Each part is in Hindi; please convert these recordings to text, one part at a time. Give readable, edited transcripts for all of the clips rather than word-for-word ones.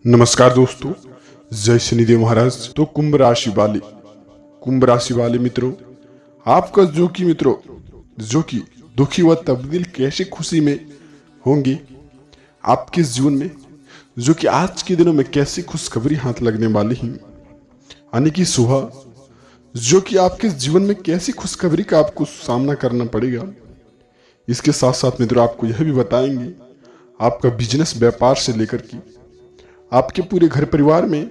नमस्कार दोस्तों, जय शनिदेव महाराज। तो कुंभ राशि वाले मित्रों, आपका जो कि दुखी व तब्दील कैसे खुशी में होंगे आपके जीवन में, जो कि आज के दिनों में कैसी खुशखबरी हाथ लगने वाली है, यानी कि सुबह जो कि आपके जीवन में कैसी खुशखबरी का आपको सामना करना पड़ेगा। इसके साथ साथ मित्रों आपको यह भी बताएंगे आपका बिजनेस व्यापार से लेकर के आपके पूरे घर परिवार में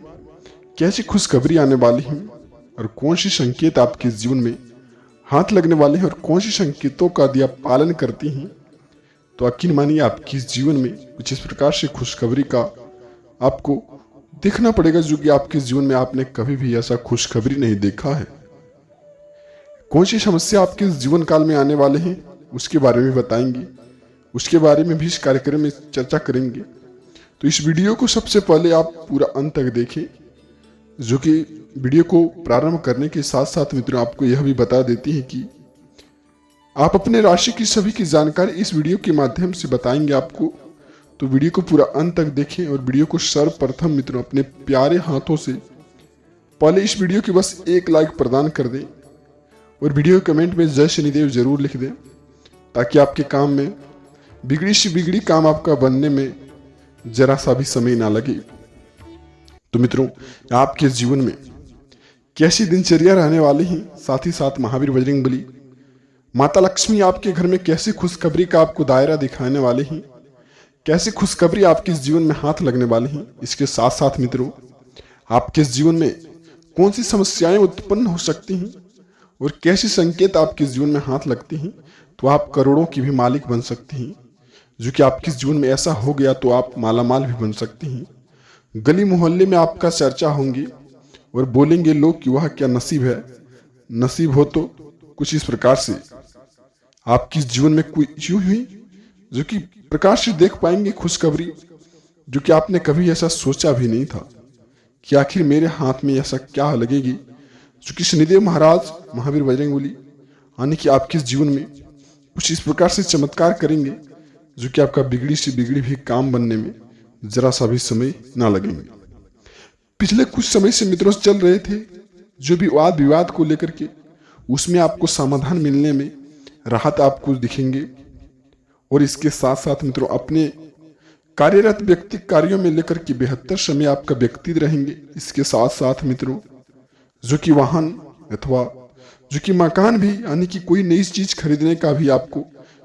कैसी खुशखबरी आने वाली है और कौन सी संकेत आपके जीवन में हाथ लगने वाले हैं और कौन सी संकेतों का यदि आप पालन करती हैं तो यकीन मानिए आपके जीवन में कुछ इस प्रकार से खुशखबरी का आपको देखना पड़ेगा, जो कि आपके जीवन में आपने कभी भी ऐसा खुशखबरी नहीं देखा है। कौन सी समस्या आपके जीवन काल में आने वाले हैं उसके बारे में बताएंगे, उसके बारे में भी इस कार्यक्रम में चर्चा करेंगे। तो इस वीडियो को सबसे पहले आप पूरा अंत तक देखें, जो कि वीडियो को प्रारंभ करने के साथ साथ मित्रों आपको यह भी बता देती है कि आप अपने राशि की सभी की जानकारी इस वीडियो के माध्यम से बताएंगे आपको। तो वीडियो को पूरा अंत तक देखें और वीडियो को सर्वप्रथम मित्रों अपने प्यारे हाथों से पहले इस वीडियो की बस एक लाइक प्रदान कर दें और वीडियो कमेंट में जय शनिदेव जरूर लिख दें, ताकि आपके काम में बिगड़ी से बिगड़ी काम आपका बनने में जरा सा भी समय ना लगे। तो मित्रों आपके जीवन में कैसी दिनचर्या रहने वाली है, साथ ही साथ महावीर बजरंगबली माता लक्ष्मी आपके घर में कैसी खुशखबरी का आपको दायरा दिखाने वाले हैं, कैसी खुशखबरी आपके जीवन में हाथ लगने वाली हैं। इसके साथ साथ मित्रों आपके जीवन में कौन सी समस्याएं उत्पन्न हो सकती हैं और कैसे संकेत आपके जीवन में हाथ लगते हैं तो आप करोड़ों की भी मालिक बन सकते हैं, जो कि आपके जीवन में ऐसा हो गया तो आप मालामाल भी बन सकते हैं। गली मोहल्ले में आपका चर्चा होंगे और बोलेंगे लोग कि वह क्या नसीब है। नसीब हो तो कुछ इस प्रकार से आपके जीवन में कोई यूं हुई जो कि प्रकाश से देख पाएंगे खुशखबरी, जो कि आपने कभी ऐसा सोचा भी नहीं था कि आखिर मेरे हाथ में ऐसा क्या लगेगी, जो कि शनिदेव महाराज महावीर बजरंगबली यानी कि आपके जीवन में कुछ इस प्रकार से चमत्कार करेंगे, जो कि आपका बिगड़ी से बिगड़ी भी काम बनने में जरा सा भी समय ना लगेंगे। पिछले कुछ समय से मित्रों चल रहे थे जो भी वाद विवाद को लेकर के, उसमें आपको समाधान मिलने में राहत आपको दिखेंगे। और इसके साथ साथ मित्रों अपने कार्यरत व्यक्ति कार्यों में लेकर के बेहतर समय आपका व्यक्ति रहेंगे। इसके साथ साथ मित्रों जो कि वाहन अथवा जो कि मकान भी यानी कि कोई नई चीज खरीदने का भी आपको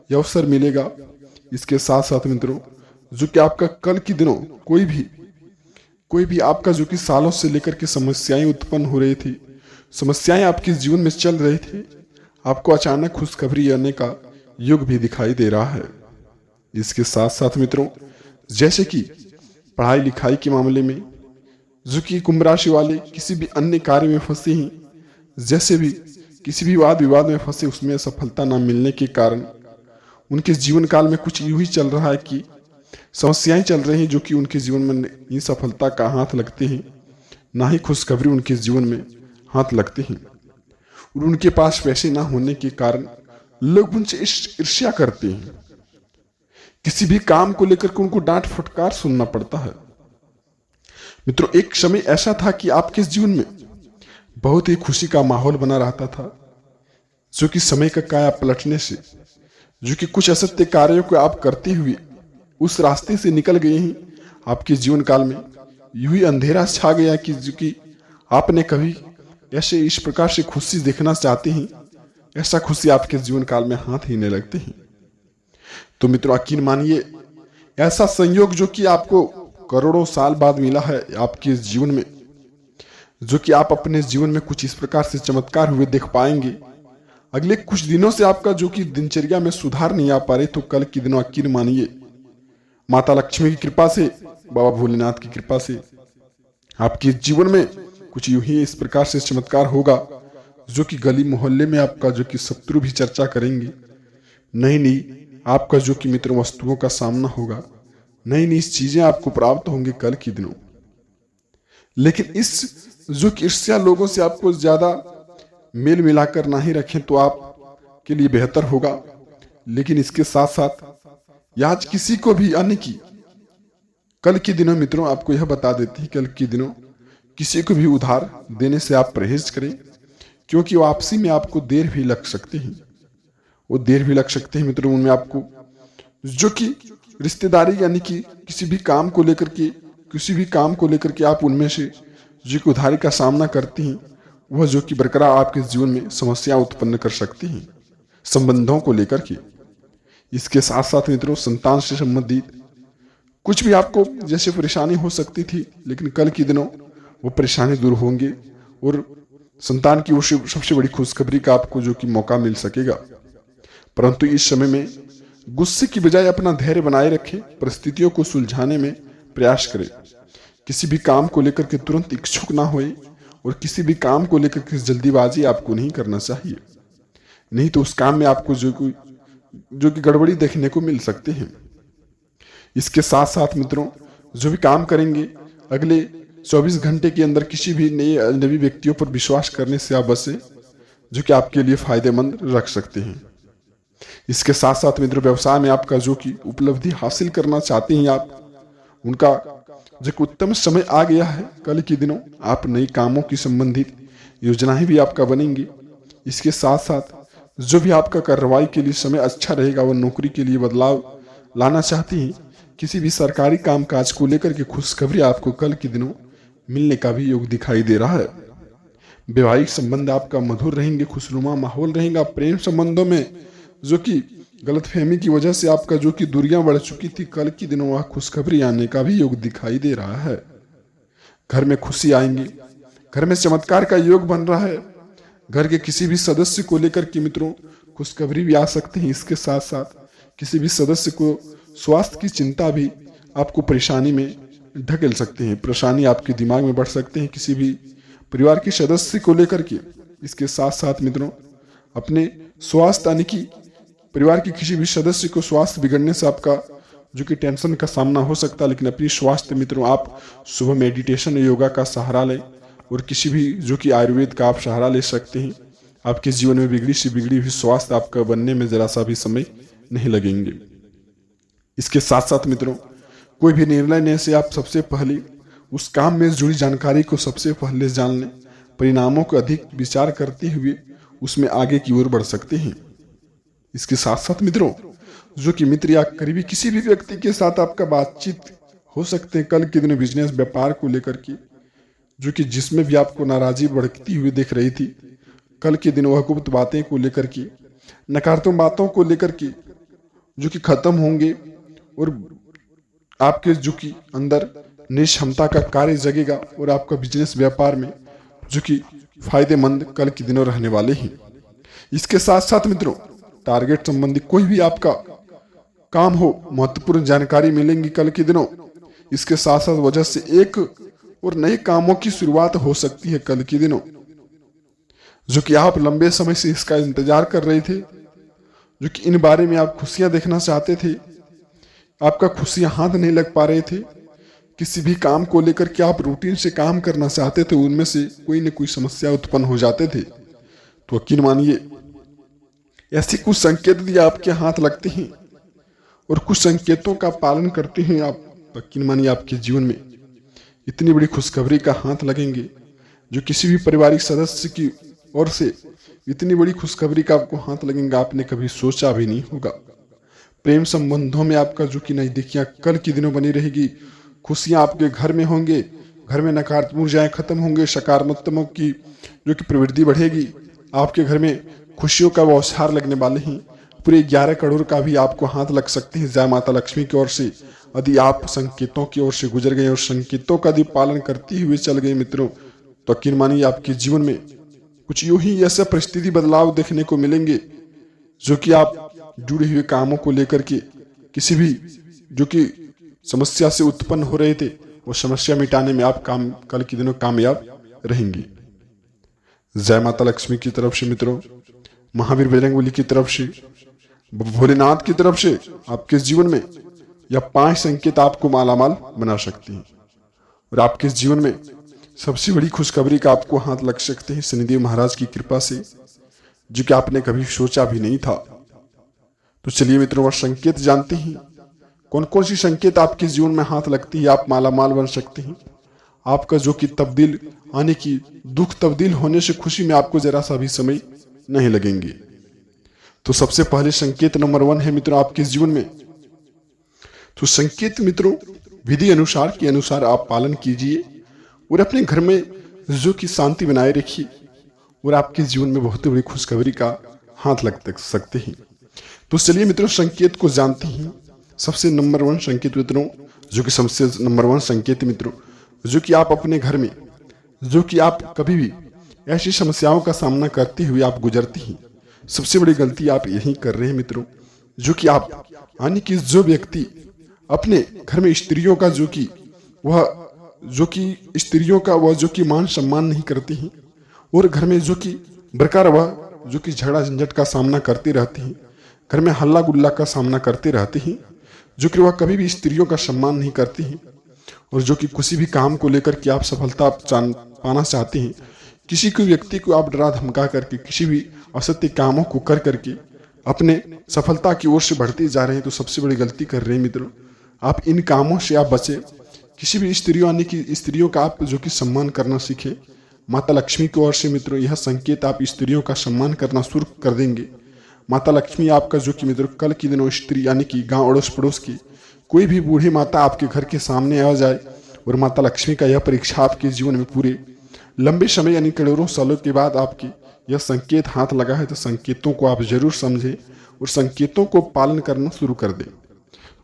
अवसर मिलेगा। इसके साथ साथ मित्रों जो कि आपका कल के दिनों कोई भी आपका जो कि सालों से लेकर के समस्याएं उत्पन्न हो रही थी, समस्याएं आपके जीवन में चल रहे थे, आपको अचानक खुशखबरी आने का युग भी दिखाई दे रहा है। इसके साथ साथ मित्रों जैसे कि पढ़ाई लिखाई के मामले में जो कि कुंभ राशि वाले किसी भी अन्य कार्य में फंसे हैं, जैसे भी किसी भी वाद विवाद में फंसे, उसमें सफलता न मिलने के कारण उनके जीवन काल में कुछ यूं ही चल रहा है कि समस्याएं चल रही हैं, जो कि उनके जीवन में ये सफलता का हाथ लगते हैं, ना ही खुशखबरी उनके जीवन में हाथ लगते हैं। और उनके पास पैसे ना होने के कारण लोग उनसे ईर्ष्या करते हैं, किसी भी काम को लेकर के उनको डांट फटकार सुनना पड़ता है। मित्रों एक समय ऐसा था कि आपके जीवन में बहुत ही खुशी का माहौल बना रहता था, जो कि समय का काया पलटने से जो कि कुछ असत्य कार्यों को आप करते हुए उस रास्ते से निकल गए हैं, आपके जीवन काल में यूं ही अंधेरा छा गया कि जो कि आपने कभी ऐसे इस प्रकार से खुशी देखना चाहते हैं, ऐसा खुशी आपके जीवन काल में हाथ ही नहीं लगते हैं। तो मित्रों यकीन मानिए ऐसा संयोग जो कि आपको करोड़ों साल बाद मिला है आपके जीवन में, जो कि आप अपने जीवन में कुछ इस प्रकार से चमत्कार हुए देख पाएंगे। अगले कुछ दिनों से आपका जो कि दिनचर्या में सुधार नहीं आ पा रहे, तो कल के दिनों यकीन मानिए माता लक्ष्मी की कृपा से, बाबा भोलेनाथ की कृपा से आपके जीवन में कुछ यूं ही इस प्रकार से चमत्कार होगा, जो कि गली मोहल्ले में आपका जो कि शत्रु भी चर्चा करेंगे। नई नई आपका जो कि मित्र वस्तुओं का सामना होगा, नई नई चीजें आपको प्राप्त होंगे कल के दिनों। लेकिन इस जो कि ईर्ष्या लोगों से आपको ज्यादा मेल मिलाकर ना ही रखें तो आप के लिए बेहतर होगा। लेकिन इसके साथ साथ आज किसी को भी यानी कि कल के दिनों मित्रों आपको यह बता देती है, कल के दिनों किसी को भी उधार देने से आप परहेज करें, क्योंकि वापसी में आपको देर भी लग सकती है। वो देर भी लग सकते हैं मित्रों उनमें आपको, जो कि रिश्तेदारी यानी कि किसी भी काम को लेकर के आप उनमें से जो कि उधारी का सामना करती हैं, वह जो कि बरकरार आपके जीवन में समस्या उत्पन्न कर सकती हैं संबंधों को लेकर के। इसके साथ साथ मित्रों संतान से संबंधित कुछ भी आपको जैसे परेशानी हो सकती थी, लेकिन कल के दिनों वो परेशानी दूर होंगे और संतान की वो सबसे बड़ी खुशखबरी का आपको जो कि मौका मिल सकेगा। परंतु इस समय में गुस्से की बजाय अपना धैर्य बनाए रखें, परिस्थितियों को सुलझाने में प्रयास करें। किसी भी काम को लेकर के तुरंत इच्छुक ना होए और किसी भी काम को लेकर के जल्दीबाजी आपको नहीं करना चाहिए, नहीं तो उस काम में आपको जो कि गड़बड़ी देखने को मिल सकते हैं। इसके साथ साथ मित्रों जो भी काम करेंगे अगले 24 घंटे के अंदर किसी भी नए अजनबी व्यक्तियों पर विश्वास करने से आप बचें, जो कि आपके लिए फायदेमंद रख सकते हैं। इसके साथ साथ मित्रों व्यवसाय में आपका जो कि उपलब्धि हासिल करना चाहते हैं आप, उनका जो उत्तम समय आ गया है। कल के दिनों आप नई कामों की संबंधित योजनाएं भी आपका बनेंगी। इसके साथ साथ जो भी आपका कार्रवाई के लिए समय अच्छा रहेगा, वह नौकरी के लिए बदलाव लाना चाहती हैं, किसी भी सरकारी कामकाज को लेकर के खुशखबरी आपको कल के दिनों मिलने का भी योग दिखाई दे रहा है। वैवाहिक संबंध आपका मधुर रहेंगे, खुशनुमा माहौल रहेगा। प्रेम संबंधों में जो कि गलतफहमी की वजह से आपका जो कि दूरियां बढ़ चुकी थी, कल के दिनों वह खुशखबरी आने का भी योग दिखाई दे रहा है। घर में खुशी आएंगी, घर में चमत्कार का योग बन रहा है। घर के किसी भी सदस्य को लेकर के मित्रों खुशखबरी भी आ सकती है। इसके साथ साथ किसी भी सदस्य को स्वास्थ्य की चिंता भी आपको परेशानी में ढकेल सकते हैं, परेशानी आपके दिमाग में बढ़ सकते हैं किसी भी परिवार के सदस्य को लेकर के। इसके साथ साथ मित्रों अपने स्वास्थ्य यानी कि परिवार के किसी भी सदस्य को स्वास्थ्य बिगड़ने से आपका जो कि टेंशन का सामना हो सकता है, लेकिन अपनी स्वास्थ्य मित्रों आप सुबह मेडिटेशन योगा का सहारा लें और किसी भी जो कि आयुर्वेद का आप सहारा ले सकते हैं। आपके जीवन में बिगड़ी से बिगड़ी हुई स्वास्थ्य आपका बनने में जरा सा भी समय नहीं लगेंगे। इसके साथ साथ मित्रों कोई भी निर्णय लेने से आप सबसे पहले उस काम में जुड़ी जानकारी को सबसे पहले जान लें, परिणामों को अधिक विचार करते हुए उसमें आगे की ओर बढ़ सकते हैं। इसके साथ साथ मित्रों जो कि मित्र या करीबी किसी भी व्यक्ति के साथ आपका बातचीत हो सकते हैं कल के दिन बिजनेस व्यापार को लेकर के, जो कि जिसमें भी आपको नाराजगी बढ़ती हुई दिख रही थी, कल के दिन वह गुप्त बातें को लेकर के, नकारात्मक बातों को लेकर के जो कि खत्म होंगे और आपके जो कि अंदर निष्क्षमता का कार्य जगेगा और आपका बिजनेस व्यापार में जो कि फायदेमंद कल के दिनों रहने वाले हैं। इसके साथ साथ मित्रों टारगेट संबंधी कोई भी आपका काम हो, महत्वपूर्ण जानकारी मिलेंगी कल के दिनों। इसके साथ साथ वजह से एक और नए कामों की शुरुआत हो सकती है कल के दिनों, जो कि आप लंबे समय से इसका इंतजार कर रहे थे, जो कि इन बारे में आप खुशियां देखना चाहते थे, आपका खुशियां हाथ नहीं लग पा रहे थे। किसी भी काम को लेकर के आप रूटीन से काम करना चाहते थे, उनमें से कोई न कोई समस्या उत्पन्न हो जाते थे। तो यकीन मानिए ऐसे कुछ संकेत भी आपके हाथ लगते हैं और कुछ संकेतों का पालन करते हैं आप, यकीन मानिए आपके जीवन में इतनी बड़ी खुशखबरी का हाथ लगेंगे, जो किसी भी पारिवारिक सदस्य की ओर से इतनी बड़ी खुशखबरी का आपको हाथ लगेंगे आपने कभी सोचा भी नहीं होगा। प्रेम संबंधों में आपका जो कि नजदीकियां कल के दिनों बनी रहेगी, खुशियां आपके घर में होंगे, घर में नकारात्मक ऊर्जाएं खत्म होंगे, सकारात्मक की जो कि प्रवृत्ति बढ़ेगी। आपके घर में खुशियों का बौछार लगने वाले हैं। पूरे 11 करोड़ का भी आपको हाथ लग सकते हैं जय माता लक्ष्मी की ओर से, यदि आप संकेतों की ओर से गुजर गए और संकेतों का यदि पालन करते हुए चल गए मित्रों, तो यकीन मानिए आपके जीवन में कुछ यूं ही ऐसे परिस्थिति बदलाव देखने को मिलेंगे, जो कि आप जुड़े हुए कामों को लेकर के किसी भी जो कि समस्या से उत्पन्न हो रहे थे, वो समस्या मिटाने में आप कल के दिनों कामयाब रहेंगे। जय माता लक्ष्मी की तरफ से मित्रों, महावीर बजरंगबली की तरफ से, भोलेनाथ की तरफ से आपके जीवन में यह 5 संकेत आपको मालामाल बना सकती हैं और आपके जीवन में सबसे बड़ी खुशखबरी का आपको हाथ लग सकते हैं शनिदेव महाराज की कृपा से, जो कि आपने कभी सोचा भी नहीं था। तो चलिए मित्रों वह संकेत जानते हैं कौन कौन सी संकेत आपके जीवन में हाथ लगती है, आप मालामाल बन सकते हैं। आपका जो कि तब्दील आने की, दुख तब्दील होने से खुशी में आपको जरा सा भी समय नहीं लगेंगे। तो सबसे पहले संकेत नंबर 1 है मित्रों आपके जीवन में। तो संकेत मित्रों विधि अनुसार के अनुसार आप पालन कीजिए और अपने घर में जो कि शांति बनाए रखिए और आपके जीवन में बहुत बड़ी खुशखबरी का हाथ लग सकते हैं। तो चलिए मित्रों संकेत को जानते हैं। सबसे नंबर 1 संकेत मित्रों, जो कि सबसे नंबर 1 संकेत मित्रों, जो कि आप अपने घर में, जो कि आप कभी भी ऐसी समस्याओं का सामना करते हुए आप गुजरते हैं, सबसे बड़ी गलती आप यही कर रहे हैं मित्रों। जो कि आप यानी कि जो व्यक्ति अपने घर में स्त्रियों का जो कि स्त्रियों का वह जो कि मान सम्मान नहीं करते हैं और घर में जो कि बरकरार वह जो कि झगड़ा झंझट का सामना करते रहते हैं, घर में हल्ला गुल्ला का सामना करते रहते हैं, जो कि वह कभी भी स्त्रियों का सम्मान नहीं करते हैं और जो कि किसी भी काम को लेकर के आप सफलता पाना चाहते हैं, किसी को व्यक्ति को आप डरा धमका करके किसी भी असत्य कामों को कर करके अपने सफलता की ओर से बढ़ते जा रहे हैं, तो सबसे बड़ी गलती कर रहे हैं मित्रों। आप इन कामों से आप बचे। किसी भी स्त्रियों यानी कि स्त्रियों का आप जो कि सम्मान करना सीखे। माता लक्ष्मी की ओर से मित्रों यह संकेत, आप स्त्रियों का सम्मान करना शुरू कर देंगे। माता लक्ष्मी आपका जो कि मित्रों कल के दिनों स्त्री यानी कि गांव अड़ोस पड़ोस की कोई भी बूढ़ी माता आपके घर के सामने आ जाए और माता लक्ष्मी का यह परीक्षा आपके जीवन में पूरे लंबे समय यानी करोड़ों सालों के बाद आपके यह संकेत हाथ लगा है, तो संकेतों को आप जरूर समझें और संकेतों को पालन करना शुरू कर दें।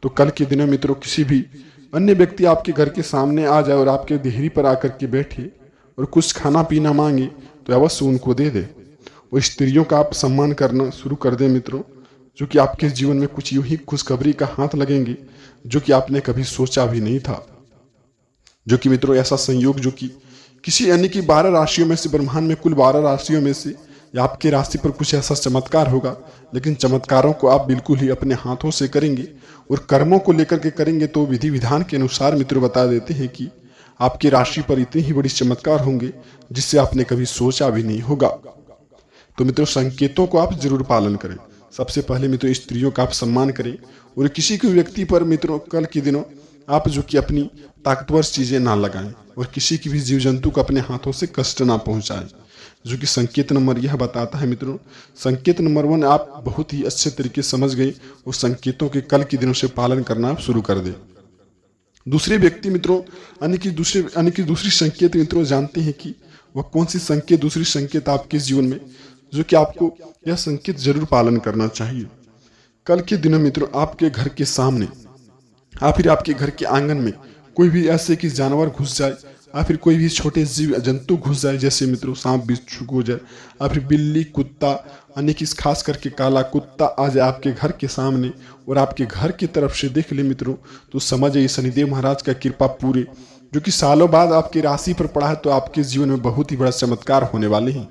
तो कल के दिनों मित्रों किसी भी अन्य व्यक्ति आपके घर के सामने आ जाए और आपके देहरी पर आकर के बैठे और कुछ खाना पीना मांगे, तो अवश्य उनको दे दे और स्त्रियों का आप सम्मान करना शुरू कर दें मित्रों, जो कि आपके जीवन में कुछ यूं ही खुशखबरी का हाथ लगेंगे जो कि आपने कभी सोचा भी नहीं था। जो कि मित्रों ऐसा संयोग जो कि किसी यानी कि 12 राशियों में से, ब्रह्मांड में कुल 12 राशियों में से या आपकी राशि पर कुछ ऐसा चमत्कार होगा, लेकिन चमत्कारों को आप बिल्कुल ही अपने हाथों से करेंगे और कर्मों को लेकर के करेंगे। तो विधि विधान के अनुसार मित्रों बता देते हैं कि आपकी राशि पर इतनी ही बड़ी चमत्कार होंगे जिससे आपने कभी सोचा भी नहीं होगा। तो मित्रों संकेतों को आप जरूर पालन करें। सबसे पहले मित्रों स्त्रियों का आप सम्मान करें और किसी भी व्यक्ति पर मित्रों कल के दिनों आप जो कि अपनी ताकतवर चीजें ना लगाएं और किसी की भी जीव जंतु को अपने हाथों से कष्ट ना पहुंचाएं। जो कि संकेत नंबर यह बताता है मित्रों। संकेत नंबर 1 आप बहुत ही अच्छे तरीके से समझ गए और संकेतों के कल के दिनों से पालन करना आप शुरू कर दें। दूसरे व्यक्ति मित्रों यानी कि दूसरी संकेत मित्रों जानते हैं कि वह कौन सी संकेत, दूसरी संकेत आपके जीवन में जो कि आपको यह संकेत जरूर पालन करना चाहिए। कल के दिनों मित्रों आपके घर के सामने या फिर आपके घर के आंगन में कोई भी ऐसे कि जानवर घुस जाए या फिर कोई भी छोटे जीव जंतु घुस जाए, जैसे मित्रों सांप बिच्छू हो जाए या फिर बिल्ली कुत्ता यानी कि खास करके काला कुत्ता आ जाए आपके घर के सामने और आपके घर की तरफ से देख ले मित्रों, तो समझिए शनिदेव महाराज का कृपा पूरे जो कि सालों बाद आपकी राशि पर पड़ा है, तो आपके जीवन में बहुत ही बड़ा चमत्कार होने वाले हैं।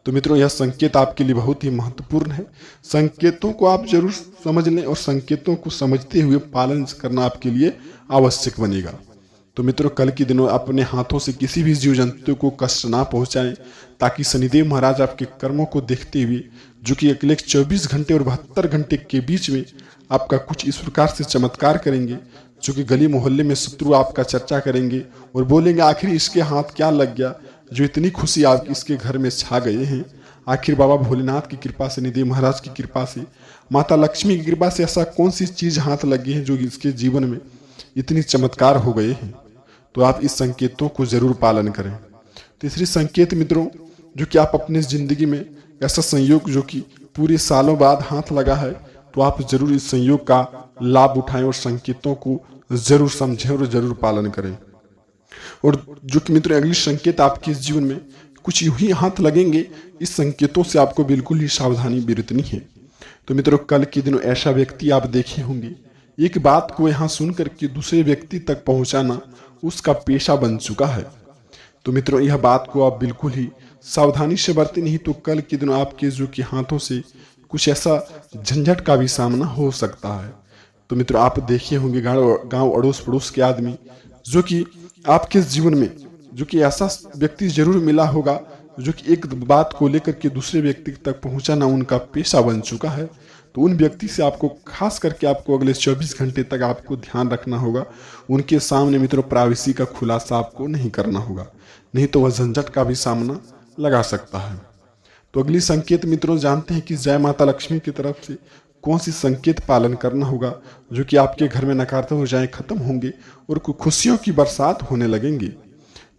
तो मित्रों यह संकेत आपके लिए बहुत ही महत्वपूर्ण है। संकेतों को आप जरूर समझ लें और संकेतों को समझते हुए पालन करना आपके लिए आवश्यक बनेगा। तो मित्रों कल के दिनों अपने हाथों से किसी भी जीव जंतु को कष्ट ना पहुंचाएं, ताकि शनिदेव महाराज आपके कर्मों को देखते हुए जो कि अगले 24 घंटे और 72 घंटे के बीच में आपका कुछ इस प्रकार से चमत्कार करेंगे, जो कि गली मोहल्ले में शत्रु आपका चर्चा करेंगे और बोलेंगे आखिर इसके हाथ क्या लग गया जो इतनी खुशी आप इसके घर में छा गए हैं। आखिर बाबा भोलेनाथ की कृपा से, शनिदेव महाराज की कृपा से, माता लक्ष्मी की कृपा से ऐसा कौन सी चीज हाथ लगी है जो इसके जीवन में इतनी चमत्कार हो गए हैं। तो आप इस संकेतों को जरूर पालन करें। तीसरी संकेत मित्रों जो कि आप अपनी जिंदगी में ऐसा संयोग जो कि पूरे सालों बाद हाथ लगा है, तो आप जरूर इस संयोग का लाभ उठाएं और संकेतों को जरूर समझें और जरूर पालन करें। और जो कि मित्रों अगली संकेत आपके जीवन में कुछ यूं ही हाथ लगेंगे, इस संकेतों से आपको बिल्कुल ही सावधानी बरतनी है। तो मित्रों कल के दिनों ऐसा व्यक्ति आप देखे होंगे, एक बात को यहाँ सुनकर के दूसरे व्यक्ति तक पहुंचाना उसका पेशा बन चुका है। तो मित्रों यह बात को आप बिल्कुल ही सावधानी से बरतें, नहीं तो कल के दिनों आपके जो कि हाथों से कुछ ऐसा झंझट का भी सामना हो सकता है। तो मित्रों आप देखे होंगे गांव अड़ोस पड़ोस के आदमी जो कि आपके जीवन में जो कि ऐसा व्यक्ति जरूर मिला होगा जो कि एक बात को लेकर के दूसरे व्यक्ति तक पहुंचाना उनका पेशा बन चुका है। तो उन व्यक्ति से आपको खास करके आपको अगले 24 घंटे तक आपको ध्यान रखना होगा। उनके सामने मित्रों प्राइवेसी का खुलासा आपको नहीं करना होगा, नहीं तो वह झंझट का भी सामना लगा सकता है। तो अगली संकेत मित्रों जानते हैं कि जय माता लक्ष्मी की तरफ से कौन सी संकेत पालन करना होगा जो कि आपके घर में नकारात्मक ऊर्जाएं खत्म होंगे और खुशियों की बरसात होने लगेंगी।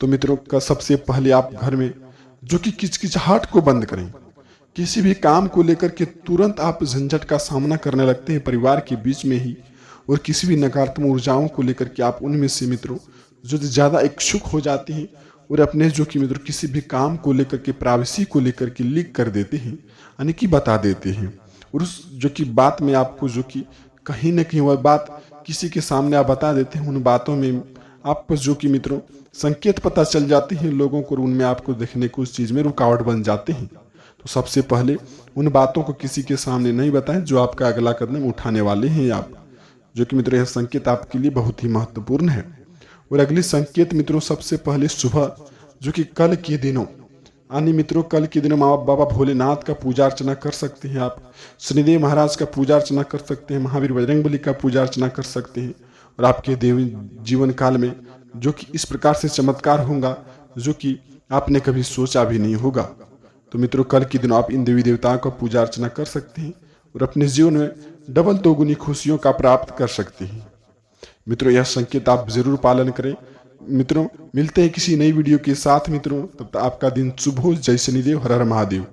तो मित्रों का सबसे पहले आप घर में जो कि किचकिचाहट को बंद करें। किसी भी काम को लेकर के तुरंत आप झंझट का सामना करने लगते हैं परिवार के बीच में ही, और किसी भी नकारात्मक ऊर्जाओं को लेकर के आप उनमें से मित्रों जो ज़्यादा इच्छुक हो जाते हैं और अपने जो कि मित्रों किसी भी काम को लेकर के प्राइवेसी को लेकर के लीक कर देते हैं, यानी कि बता देते हैं। और उस जो कि बात में आपको जो कि कहीं ना कहीं वह बात किसी के सामने आप बता देते हैं, उन बातों में आपको जो कि मित्रों संकेत पता चल जाते हैं लोगों को, उनमें आपको देखने को उस चीज़ में रुकावट बन जाते हैं। तो सबसे पहले उन बातों को किसी के सामने नहीं बताएं जो आपका अगला कदम उठाने वाले हैं आप, जो कि मित्रों यह संकेत आपके लिए बहुत ही महत्वपूर्ण है। और अगली संकेत मित्रों सबसे पहले सुबह जो कि कल के दिनों यानी मित्रों कल के दिनों माँ बाबा भोलेनाथ का पूजा अर्चना कर सकते हैं आप, शनिदेव महाराज का पूजा अर्चना कर सकते हैं, महावीर बजरंगबली का पूजा अर्चना कर सकते हैं। और आपके जीवन काल में जो कि इस प्रकार से चमत्कार होगा जो कि आपने कभी सोचा भी नहीं होगा। तो मित्रों कल के दिनों आप इन देवी देवताओं का पूजा अर्चना कर सकते हैं और अपने जीवन में डबल दोगुनी खुशियों का प्राप्त कर सकते हैं। मित्रों यह संकेत आप जरूर पालन करें। मित्रों मिलते हैं किसी नई वीडियो के साथ मित्रों, तब तक आपका दिन शुभ हो। जय शनिदेव, हर हर महादेव।